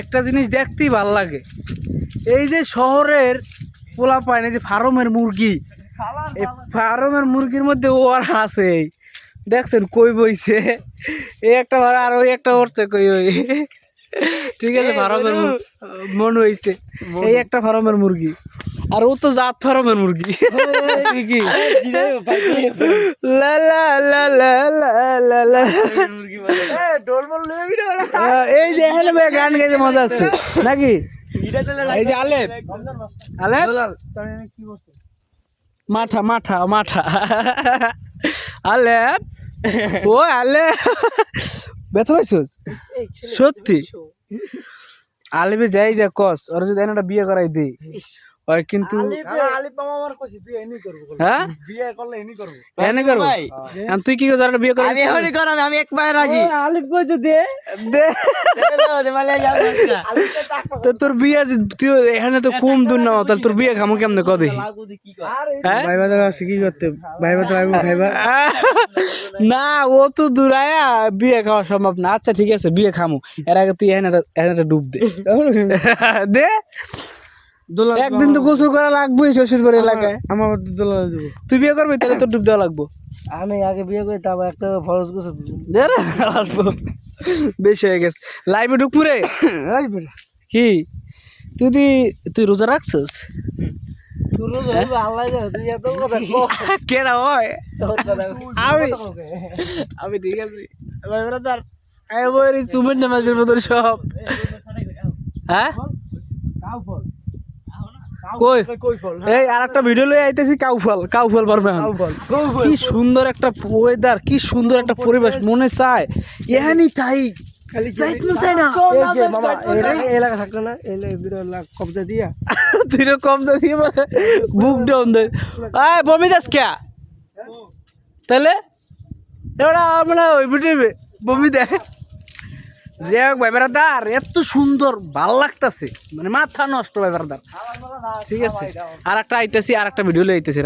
একটা জিনিস দেখতেই ভাল লাগে। এই যে শহরের পোলা পায় না যে ফার্মের মুরগি, এই ফার্মের মুরগির মধ্যে ওর আছে দেখছেন কই বইছে, এই একটা আর ওই একটা উঠছে কই ওই, ঠিক আছে ফার্মের মন হয়েছে এই একটা ফার্মের মুরগি, আর ও তো জাত ফার্মের মুরগি। কি লা লা লা লা লা লা, এই যে এখানে গান গাইতে মজা আছে নাকি? এই যে আলেপ মাঠা মাঠা মাঠা আলেপ, ও আলেপ ব্যথা পাইছিস সত্যি? আলিপে যাই যা কস ওর যদি একটা বিয়ে করাই দিই ওই কিন্তু হ্যাঁ এনে করবো। তুই কি করবি বিয়ে করাই? আমি এক পায়ে রাজি। আলিপ কইছে দে দে, তো তোর বিয়ে তুই এখানে তো কম দূর না, তাহলে তোর বিয়ে খামো কেমনে ক দেখি? ভাই বাজার আছে কি করতে, ভাই বাজার খাইবা না, ও তো দূরায়া বিয়ে খাওয়া সম্ভব না। আচ্ছা ঠিক আছে বিয়ে খামো, এর আগে তুই এখানে ডুব দে দে, একদিন তো গোসল করা লাগবে শ্বশুর বাড়ির এলাকায়। আমার দোলা দেবো, তুই বিয়ে করবি তাহলে তোর ডুব দেওয়া লাগবো। আমি আগে বিয়ে করি তারপর একটা ফরজ গোসল দে রে, অল্প বেশি হয়ে গেছে। লাইভে ঢুকবো রে কি? তুই রোজা রাখছিস? কেনা হয় আমি ঠিক আছে সুমের নামাজের মতন সব। হ্যাঁ কই এই আর একটা ভিডিও লই আইতেছি, কাউফল পারবে। কি সুন্দর একটা ওয়েদার, কি সুন্দর একটা পরিবেশ, মনে চায় এখানে তাই এলাকা থাকতো না, কবজা দিয়া তুই কবজা দিয়ে বুক ডাউন দে বমি দাস কে তাহলে এবার আমরা ওই ভিডিও বমি দেখ। যে ভাই বেড়াদার এত সুন্দর ভাল লাগতেছে, মানে মাথা নষ্ট ভাই বেড়াদার। ঠিক আছে আর একটা আইতেছি, আর একটা ভিডিও লই আইতেছি।